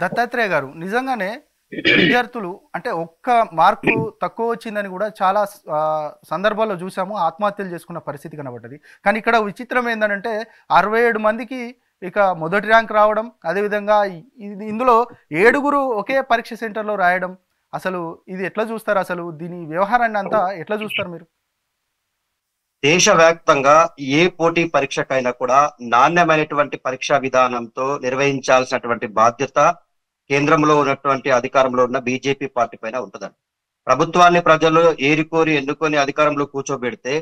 దత్తాత్రేయ గారు నిజంగానే విద్యార్థులు అంటే ఒక్క మార్కు తక్కువ వచ్చిందని కూడా చాలా సందర్భాల్లో చూసాము, ఆత్మహత్యలు చేసుకున్న పరిస్థితి కనబడ్డది. కానీ ఇక్కడ విచిత్రం ఏంటంటే 67 మందికి ఇక మొదటి ర్యాంక్ రావడం, అదేవిధంగా ఇందులో 7గురు ఒకే పరీక్ష సెంటర్లో రాయడం, అసలు ఇది ఎట్లా చూస్తారు? అసలు దీని వ్యవహారాన్ని అంతా ఎట్లా చూస్తారు మీరు? దేశవ్యాప్తంగా ఏ పోటీ పరీక్షకైనా కూడా నాణ్యమైనటువంటి పరీక్షా విధానంతో నిర్వహించాల్సినటువంటి బాధ్యత కేంద్రంలో ఉన్నటువంటి అధికారంలో ఉన్న బీజేపీ పార్టీ పైన ఉంటుందండి. ప్రభుత్వాన్ని ప్రజలు ఏరికోరి ఎన్నుకొని అధికారంలో కూర్చోబెడితే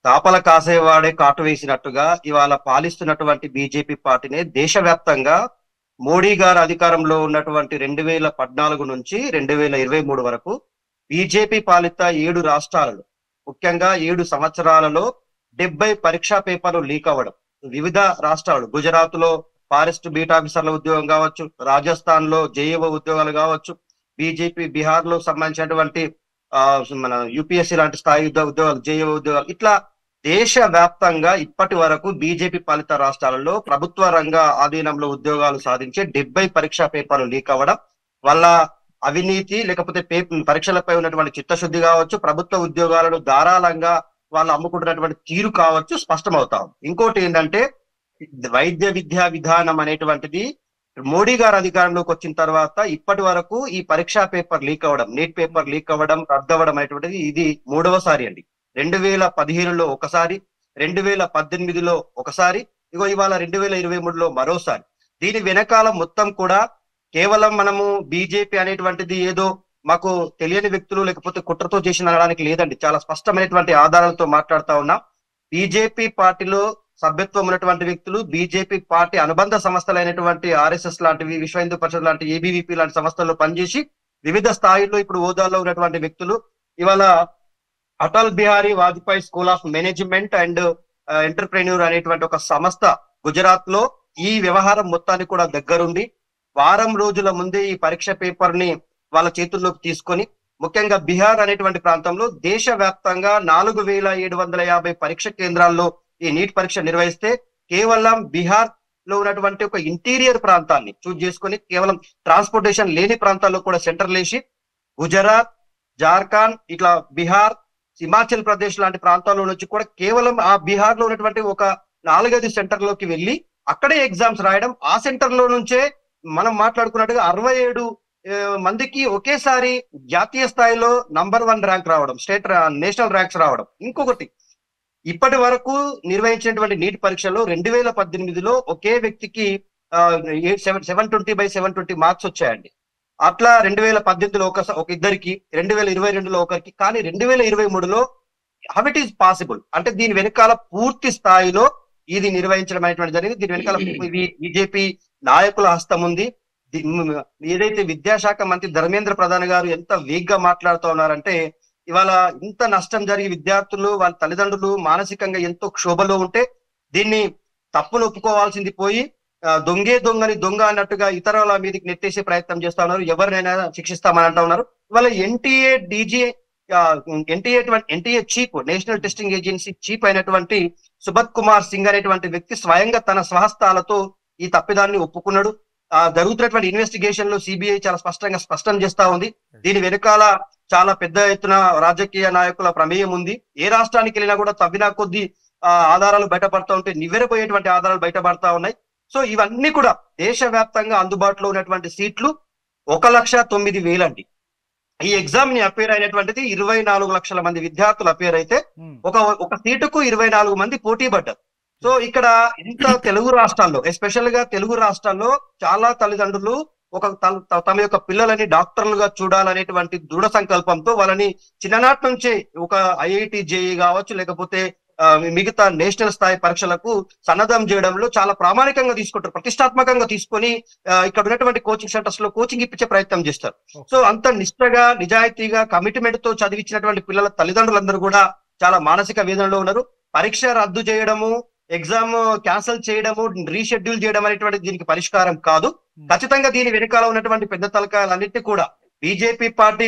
కాపల కాసేవాడే కాటు వేసినట్టుగా ఇవాళ పాలిస్తున్నటువంటి బీజేపీ పార్టీనే దేశవ్యాప్తంగా మోడీ గారు అధికారంలో ఉన్నటువంటి 2014 నుంచి 2023 వరకు బీజేపీ పాలిత 7 రాష్ట్రాలలో ముఖ్యంగా 7 సంవత్సరాలలో 70 పరీక్షా పేపర్లు లీక్ అవ్వడం. వివిధ రాష్ట్రాలు, గుజరాత్ లో ఫారెస్ట్ బీట్ ఆఫీసర్ల ఉద్యోగం కావచ్చు, రాజస్థాన్ లో జేఏఓ ఉద్యోగాలు కావచ్చు, బీజేపీ బీహార్ లో సంబంధించినటువంటి మన యూపీఎస్సీ లాంటి స్థాయి ఉద్యోగాలు, జేఏఓ ఉద్యోగాలు, ఇట్లా దేశవ్యాప్తంగా ఇప్పటి వరకు బీజేపీ పాలిత రాష్ట్రాలలో ప్రభుత్వ రంగ ఆధీనంలో ఉద్యోగాలు సాధించే 70 పరీక్షా పేపర్లు లీక్ అవ్వడం వల్ల అవినీతి లేకపోతే పరీక్షలపై ఉన్నటువంటి చిత్తశుద్ధి కావచ్చు, ప్రభుత్వ ఉద్యోగాలను ధారాళంగా వాళ్ళు అమ్ముకుంటున్నటువంటి తీరు కావచ్చు స్పష్టమవుతాం. ఇంకోటి ఏంటంటే వైద్య విద్యా విధానం అనేటువంటిది మోడీ గారు అధికారంలోకి వచ్చిన తర్వాత ఇప్పటి వరకు ఈ పరీక్షా పేపర్ లీక్ అవ్వడం, నీట్ పేపర్ లీక్ అవ్వడం, రద్దవడం అనేటువంటిది ఇది 3వసారి అండి. 2015లో ఒకసారి, 2018లో ఒకసారి, ఇగో ఇవాళ 2023లో మరోసారి. దీని వెనకాల మొత్తం కూడా కేవలం మనము బీజేపీ అనేటువంటిది ఏదో మాకు తెలియని వ్యక్తులు లేకపోతే కుట్రతో చేసిన అనడానికి లేదండి. చాలా స్పష్టమైనటువంటి ఆధారాలతో మాట్లాడుతా ఉన్నాం. బీజేపీ పార్టీలో సభ్యత్వం ఉన్నటువంటి వ్యక్తులు, బీజేపీ పార్టీ అనుబంధ సంస్థలైనటువంటి ఆర్ఎస్ఎస్ లాంటివి, విశ్వ హిందూ పరిషత్ లాంటి, ఏబీవీపీ లాంటి సంస్థల్లో పనిచేసి వివిధ స్థాయిల్లో ఇప్పుడు హోదాల్లో ఉన్నటువంటి వ్యక్తులు ఇవాళ Atal Bihari Vajpayee school of management and entrepreneur అనేటువంటి ఒక సంస్థ గుజరాత్ లో ఈ వ్యవహారం మొత్తాన్ని కూడా దగ్గరుండి వారం రోజుల ముందే ఈ పరీక్ష పేపర్ ని వాళ్ళ చేతుల్లోకి తీసుకొని ముఖ్యంగా బీహార్ అనేటువంటి ప్రాంతంలో దేశవ్యాప్తంగా 4750 పరీక్ష కేంద్రాల్లో ఈ నీట్ పరీక్ష నిర్వహిస్తే కేవలం బీహార్ లో ఉన్నటువంటి ఒక ఇంటీరియర్ ప్రాంతాన్ని చూజ్ చేసుకొని కేవలం ట్రాన్స్పోర్టేషన్ లేని ప్రాంతాల్లో కూడా సెంటర్లు వేసి గుజరాత్, జార్ఖండ్, ఇట్లా బీహార్, హిమాచల్ ప్రదేశ్ లాంటి ప్రాంతాల్లో నుంచి కూడా కేవలం ఆ బీహార్ లో ఉన్నటువంటి ఒక 4-5 సెంటర్లోకి వెళ్ళి అక్కడే ఎగ్జామ్స్ రాయడం. ఆ సెంటర్ లో నుంచే మనం మాట్లాడుకున్నట్టుగా 67 మందికి ఒకేసారి జాతీయ స్థాయిలో నంబర్ 1 ర్యాంక్ రావడం, నేషనల్ ర్యాంక్స్ రావడం. ఇంకొకటి, ఇప్పటి వరకు నిర్వహించినటువంటి నీట్ పరీక్షలో 2018లో ఒకే వ్యక్తికి 720/720 మార్క్స్ వచ్చాయండి. అట్లా 2018లో ఒక ఇద్దరికి, 2022లో ఒకరికి, కానీ 2023లో హౌ ఇట్ ఈస్ పాసిబుల్ అంటే దీని వెనకాల పూర్తి స్థాయిలో ఇది నిర్వహించడం అనేటువంటి జరిగింది. దీని వెనకాల బీజేపీ నాయకుల హస్తం ఉంది. ఏదైతే విద్యాశాఖ మంత్రి ధర్మేంద్ర ప్రధాన్ గారు ఎంత వేగ్గా మాట్లాడుతూ ఉన్నారంటే ఇవాళ ఇంత నష్టం జరిగి విద్యార్థులు వాళ్ళ తల్లిదండ్రులు మానసికంగా ఎంతో క్షోభలో ఉంటే దీన్ని తప్పును ఒప్పుకోవాల్సింది పోయి దొంగే దొంగని దొంగ అన్నట్టుగా ఇతరుల మీదకి నెట్టేసే ప్రయత్నం చేస్తా ఉన్నారు. ఎవరినైనా శిక్షిస్తామని అంటా ఉన్నారు. ఇవాళ NTA chief, national testing agency chief అయినటువంటి సుబత్ కుమార్ సింగ్ అనేటువంటి వ్యక్తి స్వయంగా తన స్వహస్తాలతో ఈ తప్పిదాన్ని ఒప్పుకున్నాడు. జరుగుతున్నటువంటి ఇన్వెస్టిగేషన్ లో సిబిఐ చాలా స్పష్టం చేస్తా ఉంది. దీని వెనకాల చాలా పెద్ద ఎత్తున రాజకీయ నాయకుల ప్రమేయం ఉంది. ఏ రాష్ట్రానికి వెళ్ళినా కూడా తవ్వినా కొద్ది ఆధారాలు బయటపడతా ఉంటే నివ్వెరపోయేటువంటి ఆధారాలు బయటపడతా ఉన్నాయి. సో ఇవన్నీ కూడా దేశవ్యాప్తంగా అందుబాటులో ఉన్నటువంటి సీట్లు 1,09,000 అండి. ఈ ఎగ్జామ్ ని అపేర్ అయినటువంటిది 24 లక్షల మంది విద్యార్థులు అపేర్ అయితే ఒక సీటుకు 24 మంది పోటీ పడ్డారు. సో ఇక్కడ ఇంత తెలుగు రాష్ట్రాల్లో, ఎస్పెషల్ గా తెలుగు రాష్ట్రాల్లో చాలా తల్లిదండ్రులు తమ యొక్క పిల్లలని డాక్టర్లుగా చూడాలనేటువంటి దృఢ సంకల్పంతో వాళ్ళని చిన్ననాటి నుంచే ఒక ఐఐటి జేఈ కావచ్చు లేకపోతే మిగతా నేషనల్ స్థాయి పరీక్షలకు సన్నద్ధం చేయడంలో చాలా ప్రామాణికంగా తీసుకుంటారు, ప్రతిష్టాత్మకంగా తీసుకొని ఇక్కడ ఉన్నటువంటి కోచింగ్ సెంటర్స్ లో కోచింగ్ ఇప్పించే ప్రయత్నం చేస్తారు. సో అంత నిష్ఠగా, నిజాయితీగా, కమిట్మెంట్ తో చదివించినటువంటి పిల్లల తల్లిదండ్రులందరూ కూడా చాలా మానసిక వేదనలో ఉన్నారు. పరీక్ష రద్దు చేయడము, ఎగ్జామ్ క్యాన్సిల్ చేయడము, రీషెడ్యూల్ చేయడం అనేటువంటి దీనికి పరిష్కారం కాదు. ఖచ్చితంగా దీని వెనకాల ఉన్నటువంటి పెద్ద తలకాయలన్నింటినీ కూడా బీజేపీ పార్టీ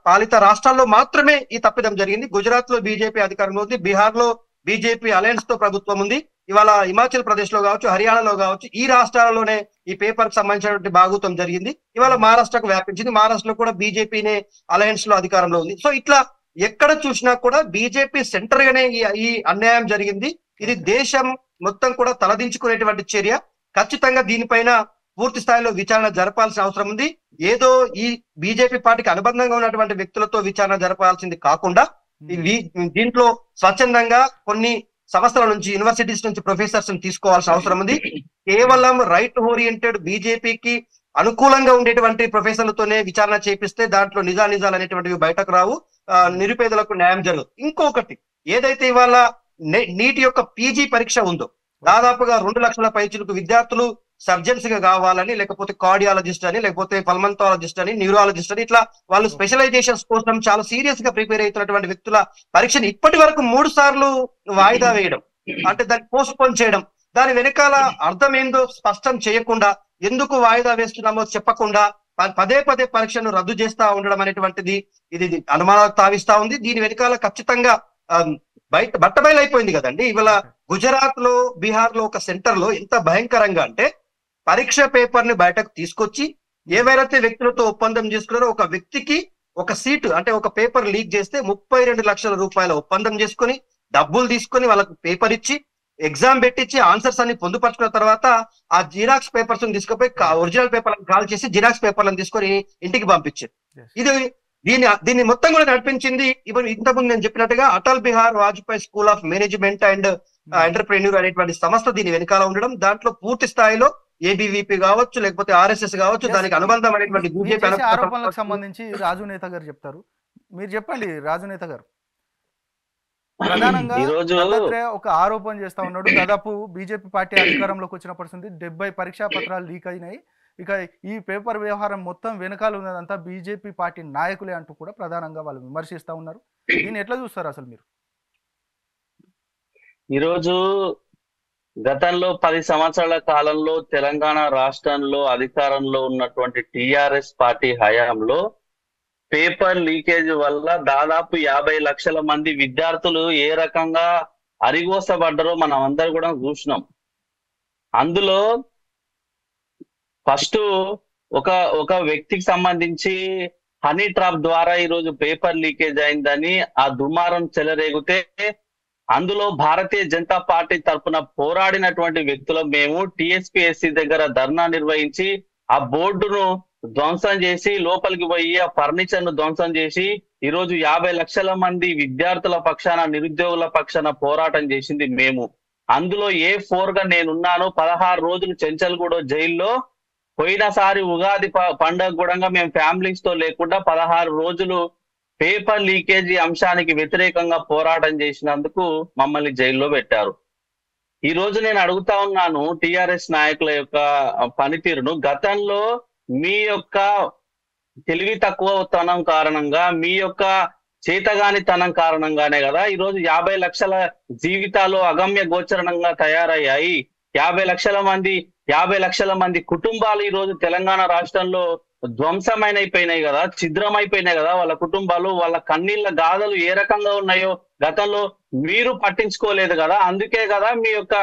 పాలిత రాష్ట్రాల్లో మాత్రమే ఈ తప్పిదం జరిగింది. గుజరాత్ లో బీజేపీ అధికారంలో ఉంది, బీహార్ లో బీజేపీ అలయన్స్ తో ప్రభుత్వం ఉంది. ఇవాళ హిమాచల్ ప్రదేశ్ లో కావచ్చు, హర్యానాలో కావచ్చు, ఈ రాష్ట్రాలలోనే ఈ పేపర్ కి సంబంధించినటువంటి భాగోతం జరిగింది. ఇవాళ మహారాష్ట్రకు వ్యాపించింది. మహారాష్ట్రలో కూడా బీజేపీనే అలయన్స్ లో అధికారంలో ఉంది. సో ఇట్లా ఎక్కడ చూసినా కూడా బీజేపీ సెంటర్ గానే ఈ అన్యాయం జరిగింది. ఇది దేశం మొత్తం కూడా తలదించుకునేటువంటి చర్య. ఖచ్చితంగా దీనిపైన పూర్తి స్థాయిలో విచారణ జరపాల్సిన అవసరం ఉంది. ఏదో ఈ బీజేపీ పార్టీకి అనుబంధంగా ఉన్నటువంటి వ్యక్తులతో విచారణ జరపాల్సింది కాకుండా దీంట్లో స్వచ్ఛందంగా కొన్ని సంస్థల నుంచి, యూనివర్సిటీస్ నుంచి ప్రొఫెసర్స్ తీసుకోవాల్సిన అవసరం ఉంది. కేవలం రైట్ ఓరియంటెడ్ బీజేపీకి అనుకూలంగా ఉండేటువంటి ప్రొఫెసర్లతోనే విచారణ చేపిస్తే దాంట్లో నిజాలు అనేటువంటివి బయటకు రావు, నిరుపేదలకు న్యాయం జరగదు. ఇంకొకటి, ఏదైతే ఇవాళ నీటి యొక్క పీజీ పరీక్ష ఉందో, దాదాపుగా 2 లక్షల పైచిలకు విద్యార్థులు సర్జన్స్ గా కావాలని, లేకపోతే కార్డియాలజిస్ట్ అని, లేకపోతే పల్మనాలజిస్ట్ అని, న్యూరాలజిస్ట్ అని, ఇట్లా వాళ్ళు స్పెషలైజేషన్స్ కోసం చాలా సీరియస్ గా ప్రిపేర్ అవుతున్నటువంటి వ్యక్తుల పరీక్షని ఇప్పటి వరకు 3 సార్లు వాయిదా వేయడం, అంటే దాన్ని పోస్ట్ పోన్ చేయడం, దాని వెనకాల అర్థం ఏందో స్పష్టం చేయకుండా, ఎందుకు వాయిదా వేస్తున్నామో చెప్పకుండా పదే పరీక్షను రద్దు చేస్తా ఉండడం అనేటువంటిది ఇది అనుమానాలు తావిస్తా ఉంది. దీని వెనకాల ఖచ్చితంగా బట్టబయలైపోయింది కదండి. ఇవాళ గుజరాత్ లో, బీహార్ లో ఒక సెంటర్ లో ఎంత భయంకరంగా అంటే, పరీక్ష పేపర్ ని బయటకు తీసుకొచ్చి ఎవరైతే వ్యక్తులతో ఒప్పందం చేసుకున్నారో ఒక వ్యక్తికి ఒక సీటు, అంటే ఒక పేపర్ లీక్ చేస్తే 32 లక్షల రూపాయల ఒప్పందం చేసుకుని, డబ్బులు తీసుకొని వాళ్ళకు పేపర్ ఇచ్చి, ఎగ్జామ్ పెట్టించి, ఆన్సర్స్ అన్ని పొందుపరుచుకున్న తర్వాత ఆ జిరాక్స్ పేపర్స్ తీసుకుపోయి ఒరిజినల్ పేపర్లను కాల్ చేసి జిరాక్స్ పేపర్లను తీసుకొని ఇంటికి పంపించారు. ఇది దీన్ని మొత్తం కూడా నడిపించింది ఇప్పుడు ఇంతకుముందు నేను చెప్పినట్టుగా Atal Bihar Vajpayee school of management and entrepreneur అనేటువంటి సంస్థ దీని వెనకాల ఉండడం, దాంట్లో పూర్తి స్థాయిలో ఏబీవీపీ కావచ్చు, లేకపోతే ఆర్ఎస్ఎస్ కావచ్చు, దానికి అనుబంధం అనేటువంటి బీజేపీ ఆరోపణలకు సంబంధించి రాజు నేత గారు చెప్తారు. మీరు చెప్పండి రాజు నేత గారు. ప్రధానంగా ఒక ఆరోపణ చేస్తా ఉన్నాడు, దాదాపు బీజేపీ పార్టీ అధికారంలోకి వచ్చినప్పటి నుంచి 70 పరీక్షా పత్రాలు లీక్ అయినాయి, ఇక ఈ పేపర్ వ్యవహారం మొత్తం వెనకాల ఉన్నదంతా బీజేపీ పార్టీ నాయకులే అంటూ కూడా ప్రధానంగా వాళ్ళు విమర్శిస్తా ఉన్నారు. దీన్ని ఎట్లా చూస్తారు అసలు మీరు? ఈరోజు గతంలో 10 సంవత్సరాల కాలంలో తెలంగాణ రాష్ట్రంలో అధికారంలో ఉన్నటువంటి టిఆర్ఎస్ పార్టీ హయాంలో పేపర్ లీకేజ్ వల్ల దాదాపు 50 లక్షల మంది విద్యార్థులు ఏ రకంగా అరిగోసబడ్డారో మనం అందరు కూడా చూసినాం. అందులో ఫస్ట్ ఒక వ్యక్తికి సంబంధించి హనీ ట్రాప్ ద్వారా ఈరోజు పేపర్ లీకేజ్ అయిందని ఆ దుమారం చెలరేగితే, అందులో భారతీయ జనతా పార్టీ తరఫున పోరాడినటువంటి వ్యక్తులు మేము టిఎస్పిఎస్సి దగ్గర ధర్నా నిర్వహించి ఆ బోర్డును ధ్వంసం చేసి, లోపలికి పోయి ఆ ఫర్నిచర్ ను ధ్వంసం చేసి ఈరోజు 50 లక్షల మంది విద్యార్థుల పక్షాన, నిరుద్యోగుల పక్షాన పోరాటం చేసింది మేము. అందులో A4 గా నేనున్నాను. 16 రోజులు చెంచల్గూడ జైల్లో, పోయినసారి ఉగాది పండుగ కూడా మేము ఫ్యామిలీస్ తో లేకుండా 16 రోజులు పేపర్ లీకేజీ అంశానికి వ్యతిరేకంగా పోరాటం చేసినందుకు మమ్మల్ని జైల్లో పెట్టారు. ఈ రోజు నేను అడుగుతా ఉన్నాను టిఆర్ఎస్ నాయకుల యొక్క పనితీరును. గతంలో మీ యొక్క తెలివి తక్కువతనం కారణంగా, మీ యొక్క చేతగానితనం కారణంగానే కదా ఈరోజు 50 లక్షల జీవితాలు అగమ్య గోచరణంగా తయారయ్యాయి. 50 లక్షల మంది కుటుంబాలు ఈ రోజు తెలంగాణ రాష్ట్రంలో ధ్వంసమైనైపోయినాయి కదా, ఛిద్రమైపోయినాయి కదా వాళ్ళ కుటుంబాలు. వాళ్ళ కన్నీళ్ల గాథలు ఏ రకంగా ఉన్నాయో గతంలో మీరు పట్టించుకోలేదు కదా. అందుకే కదా మీ యొక్క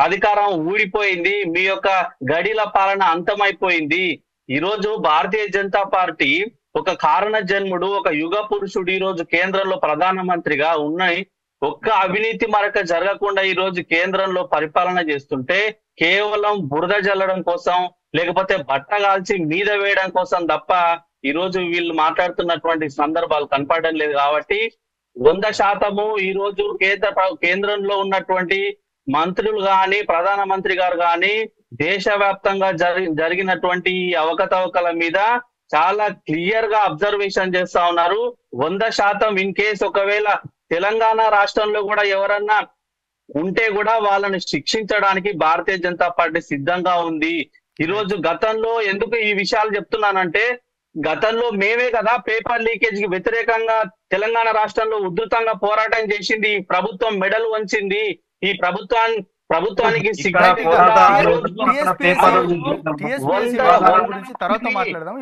అధికారం ఊడిపోయింది, మీ యొక్క గడిల పాలన అంతమైపోయింది. ఈ రోజు భారతీయ జనతా పార్టీ ఒక కారణ జన్ముడు, ఒక యుగ పురుషుడు ఈ రోజు కేంద్రంలో ప్రధానమంత్రిగా ఉన్నాయి. ఒక్క అవినీతి మరక జరగకుండా ఈ రోజు కేంద్రంలో పరిపాలన చేస్తుంటే కేవలం బురద జల్లడం కోసం, లేకపోతే బట్టగాల్చి మీద వేయడం కోసం తప్ప ఈ రోజు వీళ్ళు మాట్లాడుతున్నటువంటి సందర్భాలు కనపడడం లేదు. కాబట్టి 100% ఈ రోజు కేంద్రంలో ఉన్నటువంటి మంత్రులు గాని, ప్రధానమంత్రి గారు గాని దేశవ్యాప్తంగా జరిగినటువంటి అవకతవకల మీద చాలా క్లియర్ గా అబ్జర్వేషన్ చేస్తా ఉన్నారు. 100% ఇన్ కేసు ఒకవేళ తెలంగాణ రాష్ట్రంలో కూడా ఎవరన్నా ఉంటే కూడా వాళ్ళని శిక్షించడానికి భారతీయ జనతా పార్టీ సిద్ధంగా ఉంది. ఈ రోజు గతంలో ఎందుకు ఈ విషయాలు చెప్తున్నానంటే, గతంలో మేమే కదా పేపర్ లీకేజ్ కి వ్యతిరేకంగా తెలంగాణ రాష్ట్రంలో ఉధృతంగా పోరాటం చేసింది. ప్రభుత్వం మెడలు వంచింది. ఈ ప్రభుత్వానికి గురించి తర్వాత మాట్లాడదాం.